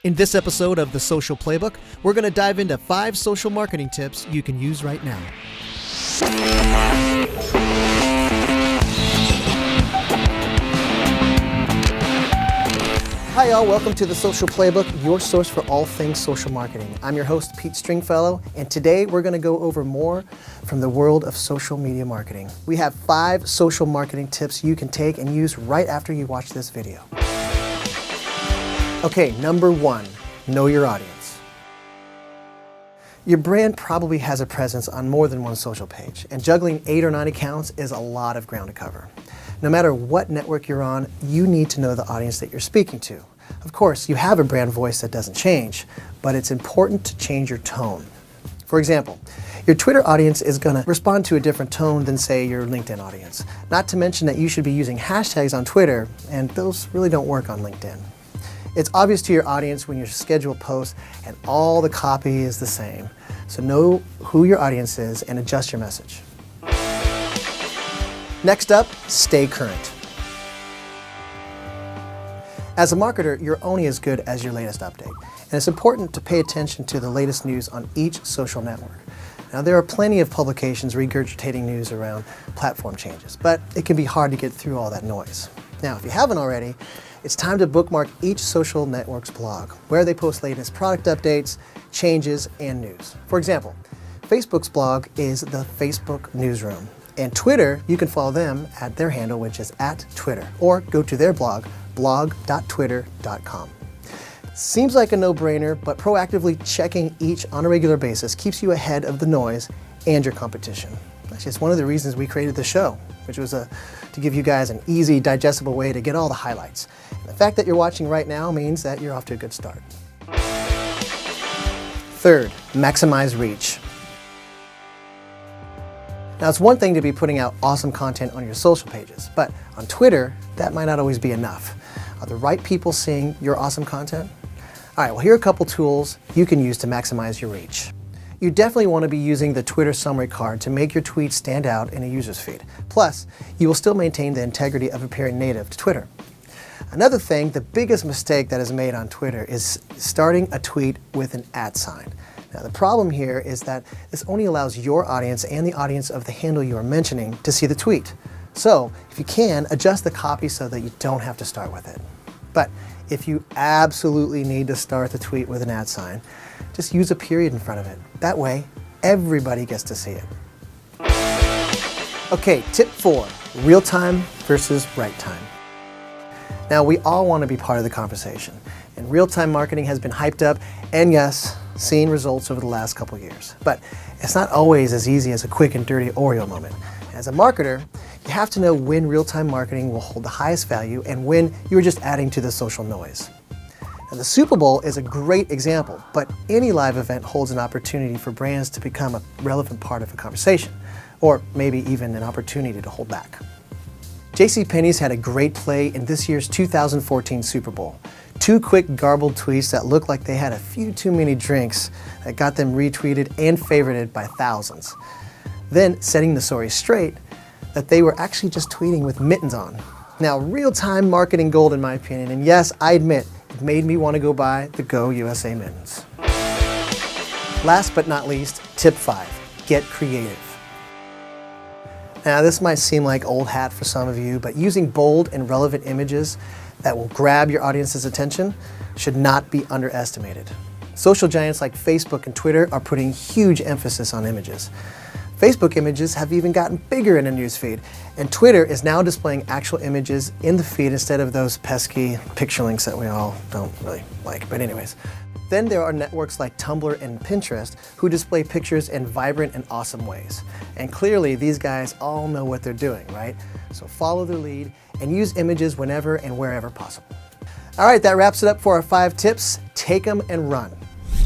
In this episode of the Social Playbook, we're going to dive into 5 social marketing tips you can use right now. Hi y'all, welcome to the Social Playbook, your source for all things social marketing. I'm your host, Pete Stringfellow, and today we're going to go over more from the world of social media marketing. We have 5 social marketing tips you can take and use right after you watch this video. Okay, number 1, know your audience. Your brand probably has a presence on more than one social page, and juggling 8 or 9 accounts is a lot of ground to cover. No matter what network you're on, you need to know the audience that you're speaking to. Of course, you have a brand voice that doesn't change, but it's important to change your tone. For example, your Twitter audience is going to respond to a different tone than, say, your LinkedIn audience. Not to mention that you should be using hashtags on Twitter, and those really don't work on LinkedIn. It's obvious to your audience when you schedule posts and all the copy is the same. So know who your audience is and adjust your message. Next up, stay current. As a marketer, you're only as good as your latest update, and it's important to pay attention to the latest news on each social network. Now, there are plenty of publications regurgitating news around platform changes, but it can be hard to get through all that noise. Now, if you haven't already, it's time to bookmark each social network's blog, where they post latest product updates, changes, and news. For example, Facebook's blog is the Facebook Newsroom. And Twitter, you can follow them at their handle, which is @Twitter, or go to their blog, blog.twitter.com. Seems like a no-brainer, but proactively checking each on a regular basis keeps you ahead of the noise and your competition. That's just one of the reasons we created the show, which was to give you guys an easy, digestible way to get all the highlights. And the fact that you're watching right now means that you're off to a good start. Third, maximize reach. Now, it's one thing to be putting out awesome content on your social pages, but on Twitter, that might not always be enough. Are the right people seeing your awesome content? All right, well, here are a couple tools you can use to maximize your reach. You definitely want to be using the Twitter summary card to make your tweets stand out in a user's feed. Plus, you will still maintain the integrity of appearing native to Twitter. Another thing, the biggest mistake that is made on Twitter is starting a tweet with an @ sign. Now, the problem here is that this only allows your audience and the audience of the handle you are mentioning to see the tweet. So, if you can, adjust the copy so that you don't have to start with it. But if you absolutely need to start the tweet with an @ sign, just use a period in front of it. That way, everybody gets to see it. Okay, tip 4, real time versus right time. Now, we all want to be part of the conversation, and real-time marketing has been hyped up, and yes, seen results over the last couple years. But it's not always as easy as a quick and dirty Oreo moment. As a marketer, you have to know when real-time marketing will hold the highest value and when you're just adding to the social noise. Now, the Super Bowl is a great example, but any live event holds an opportunity for brands to become a relevant part of a conversation, or maybe even an opportunity to hold back. JCPenney's had a great play in this year's 2014 Super Bowl. 2 quick garbled tweets that looked like they had a few too many drinks that got them retweeted and favorited by thousands. Then setting the story straight that they were actually just tweeting with mittens on. Now, real-time marketing gold in my opinion, and yes, I admit, it made me want to go buy the Go USA mittens. Last but not least, tip 5, get creative. Now, this might seem like old hat for some of you, but using bold and relevant images that will grab your audience's attention should not be underestimated. Social giants like Facebook and Twitter are putting huge emphasis on images. Facebook images have even gotten bigger in a newsfeed, and Twitter is now displaying actual images in the feed instead of those pesky picture links that we all don't really like. But anyways, then there are networks like Tumblr and Pinterest who display pictures in vibrant and awesome ways. And clearly these guys all know what they're doing, right? So follow their lead and use images whenever and wherever possible. All right, that wraps it up for our 5 tips. Take them and run.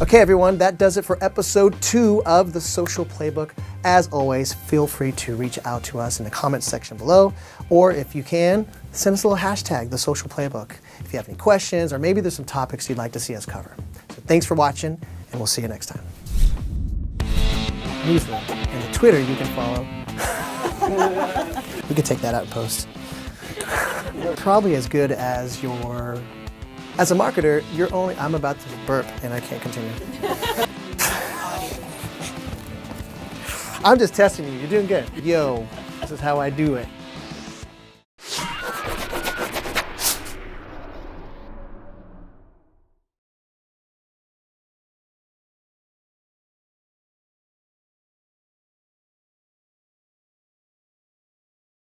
Okay, everyone, that does it for episode 2 of the Social Playbook. As always, feel free to reach out to us in the comments section below, or if you can, send us a little hashtag, the Social Playbook, if you have any questions, or maybe there's some topics you'd like to see us cover. So thanks for watching, and we'll see you next time. Newsroom, and the Twitter you can follow. We could take that out and post. Probably as good as your As a marketer, you're only, I'm about to burp and I can't continue. I'm just testing you. You're doing good. Yo, this is how I do it.